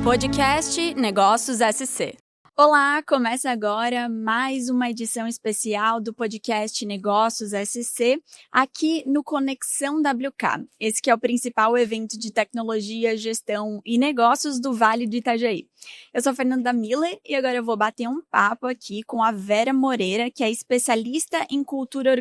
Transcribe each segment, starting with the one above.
Podcast Negócios SC. Olá, começa agora mais uma edição especial do podcast Negócios SC, aqui no Conexão WK. Esse que é o principal evento de tecnologia, gestão e negócios do Vale do Itajaí. Eu sou a Fernanda Miller e agora eu vou bater um papo aqui com a Vera Moreira, que é especialista em cultura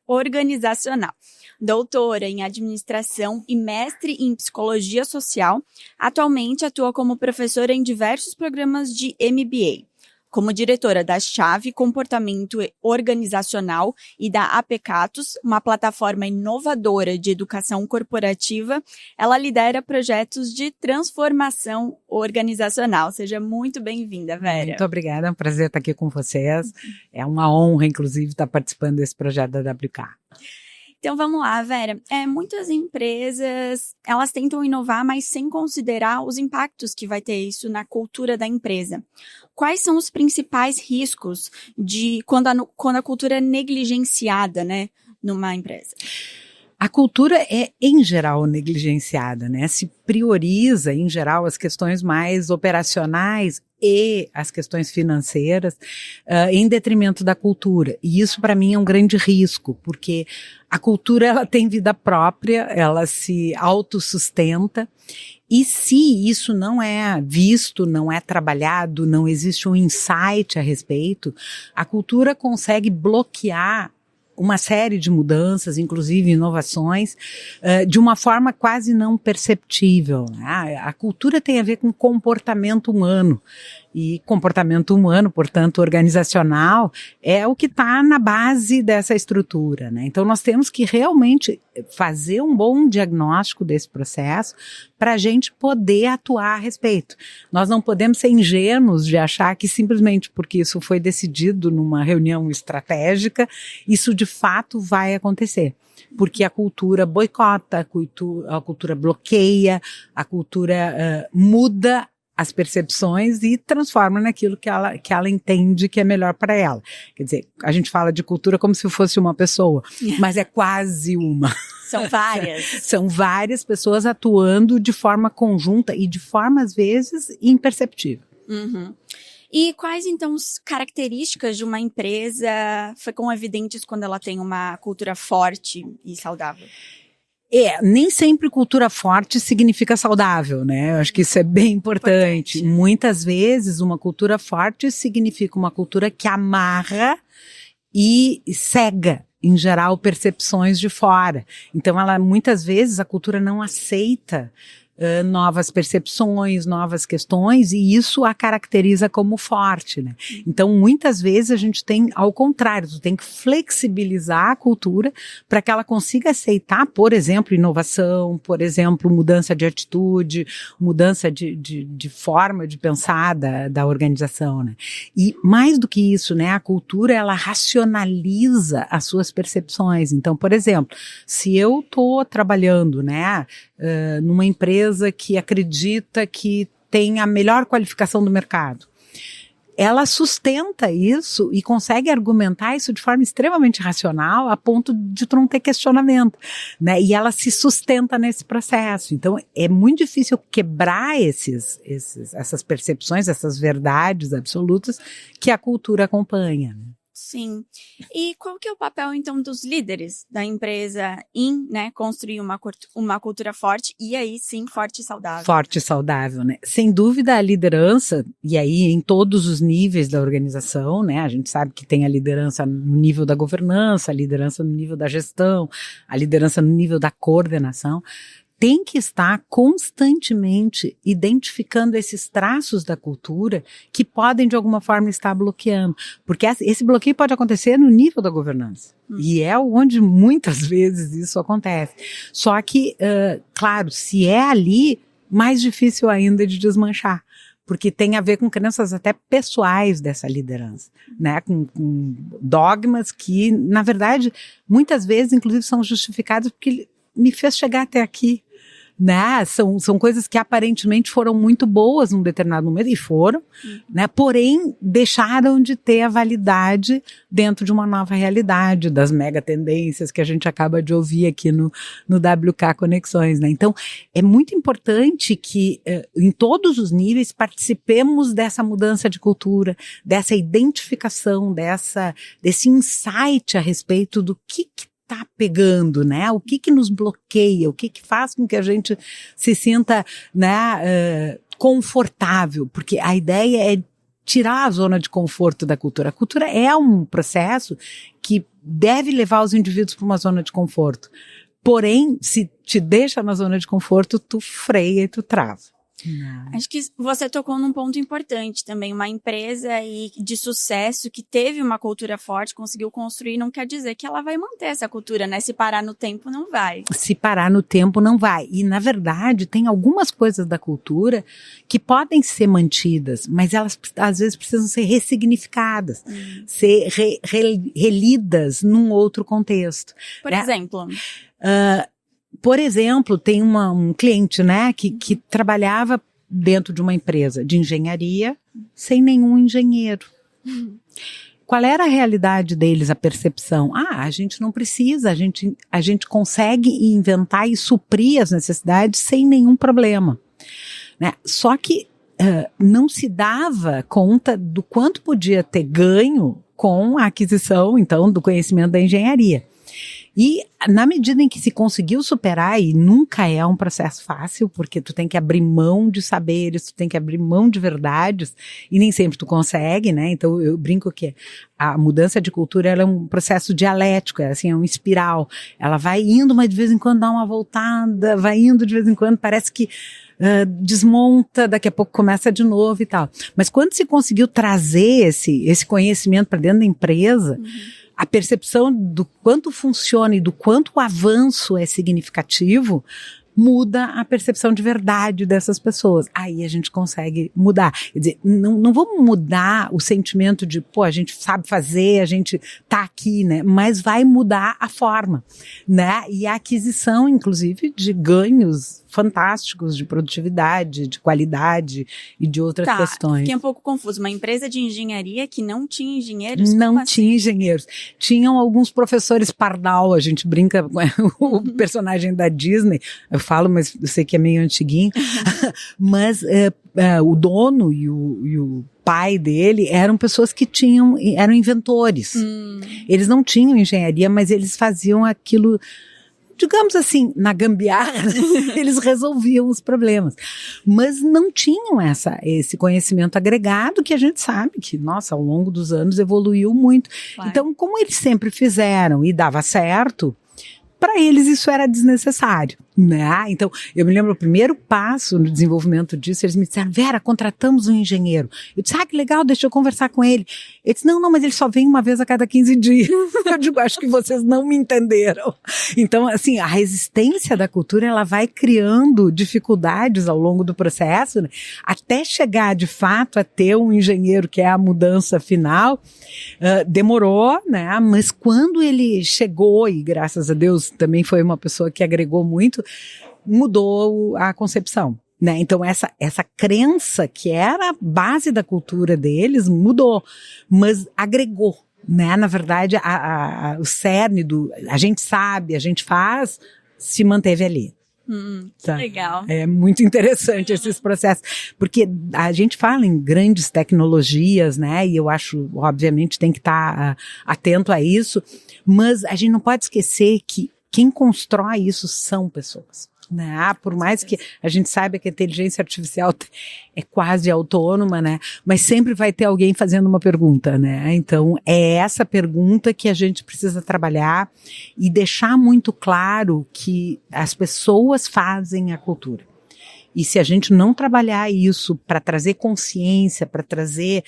organizacional, doutora em administração e mestre em psicologia social. Atualmente atua como professora em diversos programas de MBA. Como diretora da Chave Comportamento Organizacional e da APECATUS, uma plataforma inovadora de educação corporativa, ela lidera projetos de transformação organizacional. Seja muito bem-vinda, Vera. Muito obrigada, é um prazer estar aqui com vocês. É uma honra, inclusive, estar participando desse projeto da WK. Então vamos lá, Vera. Muitas empresas, elas tentam inovar, mas sem considerar os impactos que vai ter isso na cultura da empresa. Quais são os principais riscos de quando a cultura é negligenciada, né, numa empresa? A cultura é, em geral, negligenciada, né? Se prioriza, em geral, as questões mais operacionais e as questões financeiras em detrimento da cultura. E isso, para mim, é um grande risco, porque a cultura ela tem vida própria, ela se autossustenta. E se isso não é visto, não é trabalhado, não existe um insight a respeito, a cultura consegue bloquear uma série de mudanças, inclusive inovações, de uma forma quase não perceptível. A cultura tem a ver com comportamento humano. E comportamento humano, portanto, organizacional, é o que está na base dessa estrutura, né? Então, nós temos que realmente fazer um bom diagnóstico desse processo para a gente poder atuar a respeito. Nós não podemos ser ingênuos de achar que simplesmente porque isso foi decidido numa reunião estratégica, isso de fato vai acontecer. Porque a cultura boicota, a cultura bloqueia, a cultura muda as percepções e transforma naquilo que ela entende que é melhor para ela. Quer dizer, a gente fala de cultura como se fosse uma pessoa, mas é quase uma. São várias. São várias pessoas atuando de forma conjunta e de forma, às vezes, imperceptível. Uhum. E quais, então, as características de uma empresa ficam evidentes quando ela tem uma cultura forte e saudável? Nem sempre cultura forte significa saudável, né? Eu acho que isso é bem importante. Muitas vezes uma cultura forte significa uma cultura que amarra e cega, em geral, percepções de fora. Então, muitas vezes a cultura não aceita novas percepções, novas questões, e isso a caracteriza como forte, né? Então, muitas vezes a gente tem, ao contrário, tem que flexibilizar a cultura para que ela consiga aceitar, por exemplo, inovação, por exemplo, mudança de atitude, mudança de forma de pensar da organização, né? E mais do que isso, né, a cultura, ela racionaliza as suas percepções. Então, por exemplo, se eu estou trabalhando, né, numa empresa que acredita que tem a melhor qualificação do mercado, ela sustenta isso e consegue argumentar isso de forma extremamente racional a ponto de tu não ter questionamento, né? E ela se sustenta nesse processo. Então, é muito difícil quebrar essas percepções, essas verdades absolutas que a cultura acompanha, né? Sim. E qual que é o papel, então, dos líderes da empresa em, né, construir uma cultura forte e aí, sim, forte e saudável? Forte e saudável, né? Sem dúvida a liderança, e aí em todos os níveis da organização, né? A gente sabe que tem a liderança no nível da governança, a liderança no nível da gestão, a liderança no nível da coordenação, tem que estar constantemente identificando esses traços da cultura que podem, de alguma forma, estar bloqueando. Porque esse bloqueio pode acontecer no nível da governança. E é onde muitas vezes isso acontece. Só que, claro, se é ali, mais difícil ainda de desmanchar. Porque tem a ver com crenças até pessoais dessa liderança, né? Com dogmas que, na verdade, muitas vezes, inclusive, são justificados porque me fez chegar até aqui. né? São coisas que aparentemente foram muito boas num determinado momento, e foram, né? Porém, deixaram de ter a validade dentro de uma nova realidade, das mega tendências que a gente acaba de ouvir aqui no WK Conexões, né? Então, é muito importante que, em todos os níveis, participemos dessa mudança de cultura, dessa identificação, desse insight a respeito do que tá pegando, né? O que nos bloqueia, o que faz com que a gente se sinta, né, confortável, porque a ideia é tirar a zona de conforto da cultura. A cultura é um processo que deve levar os indivíduos para uma zona de conforto. Porém, se te deixa na zona de conforto, tu freia e tu trava. Acho que você tocou num ponto importante também. Uma empresa aí de sucesso que teve uma cultura forte, conseguiu construir, não quer dizer que ela vai manter essa cultura, né? Se parar no tempo, não vai. Se parar no tempo, não vai. E, na verdade, tem algumas coisas da cultura que podem ser mantidas, mas elas, às vezes, precisam ser ressignificadas, ser relidas num outro contexto. Por exemplo? Por exemplo, tem um cliente, né, que trabalhava dentro de uma empresa de engenharia sem nenhum engenheiro. Qual era a realidade deles, a percepção? A gente não precisa, a gente consegue inventar e suprir as necessidades sem nenhum problema, né? Só que não se dava conta do quanto podia ter ganho com a aquisição, então, do conhecimento da engenharia. E na medida em que se conseguiu superar, e nunca é um processo fácil, porque tu tem que abrir mão de saberes, tu tem que abrir mão de verdades, e nem sempre tu consegue, né? Então eu brinco que a mudança de cultura, ela é um processo dialético, é uma espiral. Ela vai indo, mas de vez em quando dá uma voltada, vai indo de vez em quando, parece que desmonta, daqui a pouco começa de novo e tal. Mas quando se conseguiu trazer esse conhecimento para dentro da empresa, a percepção do quanto funciona e do quanto o avanço é significativo, muda a percepção de verdade dessas pessoas. Aí a gente consegue mudar. Quer dizer, não vamos mudar o sentimento de, a gente sabe fazer, a gente tá aqui, né? Mas vai mudar a forma, né? E a aquisição, inclusive, de ganhos fantásticos de produtividade, de qualidade e de outras questões. Fiquei um pouco confuso. Uma empresa de engenharia que não tinha engenheiros? Não tinha engenheiros. Tinham alguns professores pardal, a gente brinca com o personagem da Disney, eu falo, mas eu sei que é meio antiguinho, mas o dono e o pai dele eram pessoas que eram inventores. Eles não tinham engenharia, mas eles faziam aquilo, digamos assim, na gambiarra, eles resolviam os problemas. Mas não tinham esse conhecimento agregado que a gente sabe que, nossa, ao longo dos anos evoluiu muito. Claro. Então, como eles sempre fizeram e dava certo, para eles isso era desnecessário, né? Então, eu me lembro o primeiro passo no desenvolvimento disso, eles me disseram, Vera, contratamos um engenheiro. Eu disse, que legal, deixa eu conversar com ele. Ele disse, não, mas ele só vem uma vez a cada 15 dias. Eu digo, acho que vocês não me entenderam. Então, assim, a resistência da cultura, ela vai criando dificuldades ao longo do processo, né? Até chegar, de fato, a ter um engenheiro que é a mudança final, demorou, né? Mas quando ele chegou, e graças a Deus também foi uma pessoa que agregou muito, mudou a concepção, né? Então essa crença que era a base da cultura deles mudou, mas agregou, né? Na verdade, o cerne a gente sabe, a gente faz, se manteve ali. Tá. Legal. É muito interessante esses processos, porque a gente fala em grandes tecnologias, né? E eu acho, obviamente, tem que estar atento a isso, mas a gente não pode esquecer que quem constrói isso são pessoas, né? Por mais que a gente saiba que a inteligência artificial é quase autônoma, né? Mas sempre vai ter alguém fazendo uma pergunta, né? Então, é essa pergunta que a gente precisa trabalhar e deixar muito claro que as pessoas fazem a cultura. E se a gente não trabalhar isso para trazer consciência, para trazer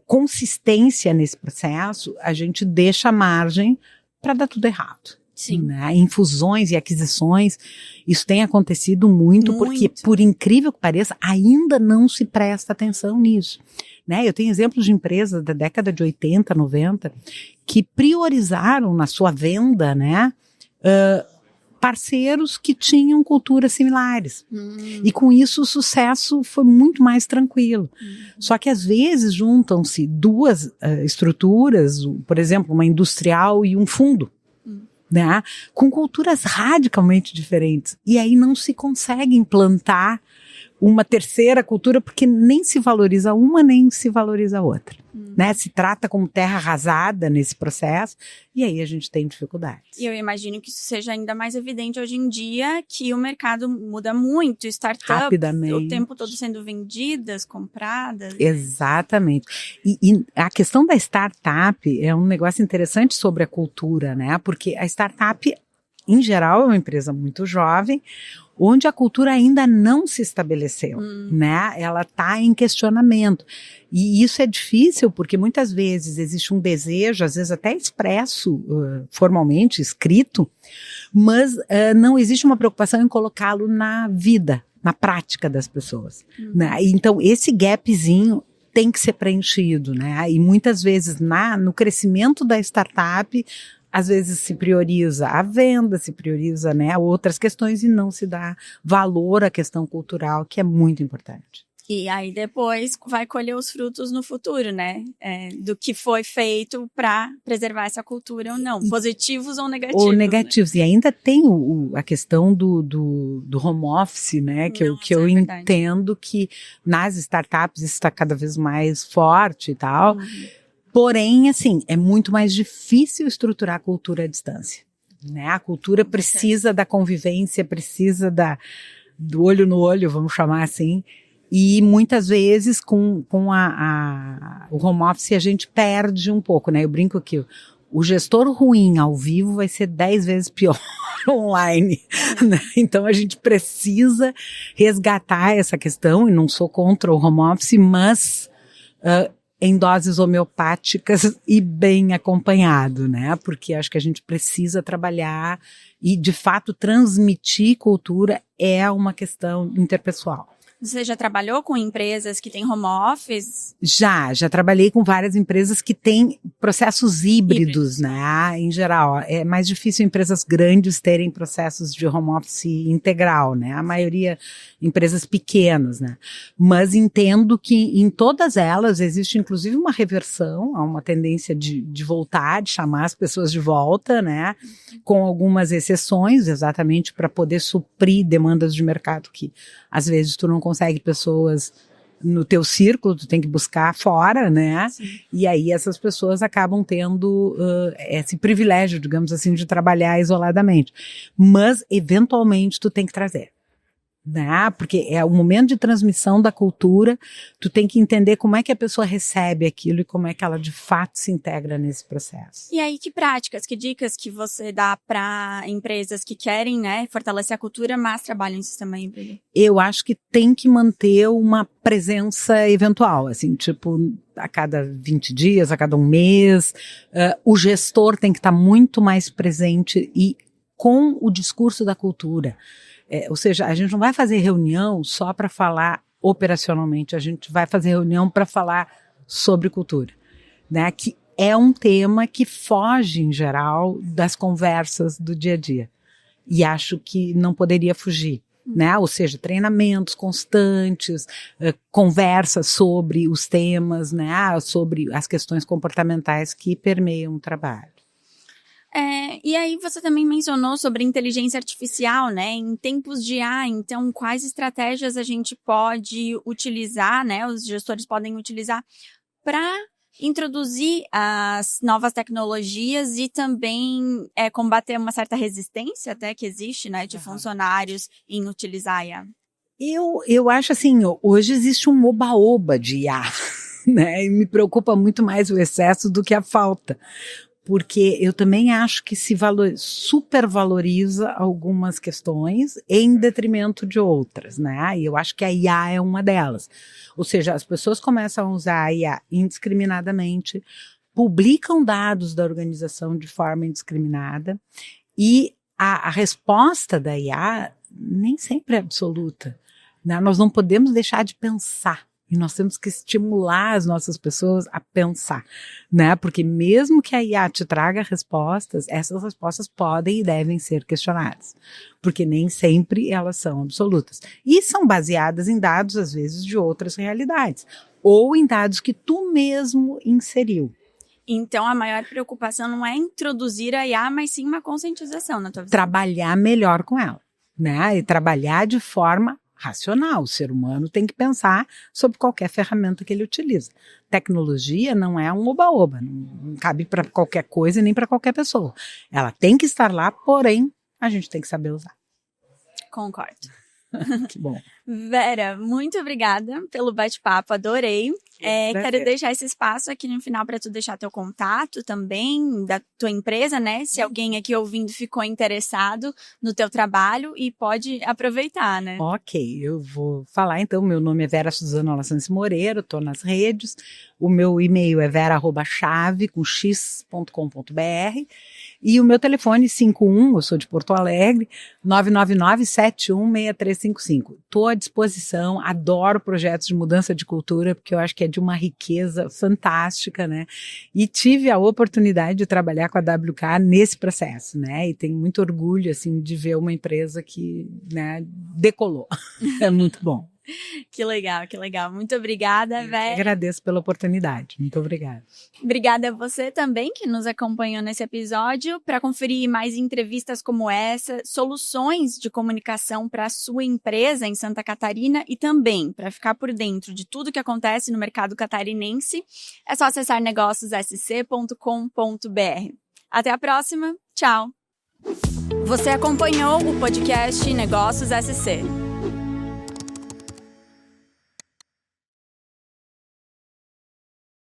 consistência nesse processo, a gente deixa margem para dar tudo errado. Sim. Né? Em fusões e aquisições, isso tem acontecido muito, porque, por incrível que pareça, ainda não se presta atenção nisso. Né? Eu tenho exemplos de empresas da década de 80, 90, que priorizaram na sua venda, né, parceiros que tinham culturas similares. E com isso o sucesso foi muito mais tranquilo. Só que às vezes juntam-se duas estruturas, por exemplo, uma industrial e um fundo, né, com culturas radicalmente diferentes. E aí não se consegue implantar uma terceira cultura, porque nem se valoriza uma, nem se valoriza a outra. Né? Se trata como terra arrasada nesse processo, e aí a gente tem dificuldades. E eu imagino que isso seja ainda mais evidente hoje em dia, que o mercado muda muito, startups rapidamente, o tempo todo sendo vendidas, compradas. Exatamente. E a questão da startup é um negócio interessante sobre a cultura, né? Porque a startup, em geral, é uma empresa muito jovem, onde a cultura ainda não se estabeleceu, né? Ela está em questionamento. E isso é difícil porque muitas vezes existe um desejo, às vezes até expresso, formalmente, escrito, mas não existe uma preocupação em colocá-lo na vida, na prática das pessoas. Né? Então, esse gapzinho tem que ser preenchido, né? E muitas vezes no crescimento da startup, às vezes se prioriza a venda, se prioriza, né, outras questões e não se dá valor à questão cultural, que é muito importante. E aí depois vai colher os frutos no futuro, né? Do que foi feito para preservar essa cultura ou não, positivos ou negativos. Ou negativos. Né? E ainda tem a questão do home office, né? Que eu entendo que nas startups isso está cada vez mais forte e tal. Porém, assim, é muito mais difícil estruturar a cultura à distância, né? A cultura precisa da convivência, precisa do olho no olho, vamos chamar assim, e muitas vezes com o home office a gente perde um pouco, né? Eu brinco que o gestor ruim ao vivo vai ser 10 vezes pior online, né? Então a gente precisa resgatar essa questão, e não sou contra o home office, mas em doses homeopáticas e bem acompanhado, né? Porque acho que a gente precisa trabalhar e, de fato, transmitir cultura é uma questão interpessoal. Você já trabalhou com empresas que têm home office? Já trabalhei com várias empresas que têm processos híbridos, né? Em geral, é mais difícil empresas grandes terem processos de home office integral, né? A maioria empresas pequenas, né? Mas entendo que em todas elas existe inclusive uma reversão, há uma tendência de voltar, de chamar as pessoas de volta, né? Com algumas exceções, exatamente para poder suprir demandas de mercado que às vezes tu não consegue pessoas no teu círculo, tu tem que buscar fora, né? Sim. E aí essas pessoas acabam tendo esse privilégio, digamos assim, de trabalhar isoladamente. Mas, eventualmente, tu tem que trazer. Né? Porque é o momento de transmissão da cultura, tu tem que entender como é que a pessoa recebe aquilo e como é que ela de fato se integra nesse processo. E aí, que práticas, que dicas que você dá para empresas que querem, né, fortalecer a cultura, mas trabalham em sistema híbrido? Eu acho que tem que manter uma presença eventual, assim, tipo, a cada 20 dias, a cada um mês, o gestor tem que estar muito mais presente e com o discurso da cultura. Ou seja, a gente não vai fazer reunião só para falar operacionalmente, a gente vai fazer reunião para falar sobre cultura, né? Que é um tema que foge, em geral, das conversas do dia a dia. E acho que não poderia fugir, né? Ou seja, treinamentos constantes, conversas sobre os temas, né? Sobre as questões comportamentais que permeiam o trabalho. E aí você também mencionou sobre inteligência artificial, né? Em tempos de IA, então quais estratégias a gente pode utilizar, né? Os gestores podem utilizar para introduzir as novas tecnologias e também combater uma certa resistência até que existe, né? De funcionários em utilizar a IA. Eu acho assim, hoje existe um oba-oba de IA, né? E me preocupa muito mais o excesso do que a falta. Porque eu também acho que se supervaloriza algumas questões em detrimento de outras, né? E eu acho que a IA é uma delas. Ou seja, as pessoas começam a usar a IA indiscriminadamente, publicam dados da organização de forma indiscriminada e a resposta da IA nem sempre é absoluta, né? Nós não podemos deixar de pensar E nós temos que estimular as nossas pessoas a pensar, né? Porque mesmo que a IA te traga respostas, essas respostas podem e devem ser questionadas. Porque nem sempre elas são absolutas. E são baseadas em dados, às vezes, de outras realidades. Ou em dados que tu mesmo inseriu. Então, a maior preocupação não é introduzir a IA, mas sim uma conscientização na tua visão. Trabalhar melhor com ela, né? E trabalhar de forma racional. O ser humano tem que pensar sobre qualquer ferramenta que ele utiliza. Tecnologia não é um oba-oba, não cabe para qualquer coisa e nem para qualquer pessoa. Ela tem que estar lá, porém, a gente tem que saber usar. Concordo. Que bom. Vera, muito obrigada pelo bate-papo, adorei. Quero deixar esse espaço aqui no final para tu deixar teu contato também, da tua empresa, né? Se alguém aqui ouvindo ficou interessado no teu trabalho e pode aproveitar, né? Ok, eu vou falar então. Meu nome é Vera Suzana Lassance Moreira, estou nas redes. O meu e-mail é vera@chave.com.br e o meu telefone 51, eu sou de Porto Alegre, 999-716355. Estou à disposição, adoro projetos de mudança de cultura, porque eu acho que é de uma riqueza fantástica, né? E tive a oportunidade de trabalhar com a WK nesse processo, né? E tenho muito orgulho, assim, de ver uma empresa que, né, decolou. É muito bom. Que legal, que legal. Muito obrigada, Vera. Agradeço pela oportunidade. Muito obrigada. Obrigada a você também que nos acompanhou nesse episódio. Para conferir mais entrevistas como essa, soluções de comunicação para a sua empresa em Santa Catarina e também para ficar por dentro de tudo que acontece no mercado catarinense, é só acessar negóciossc.com.br. Até a próxima. Tchau. Você acompanhou o podcast Negócios SC.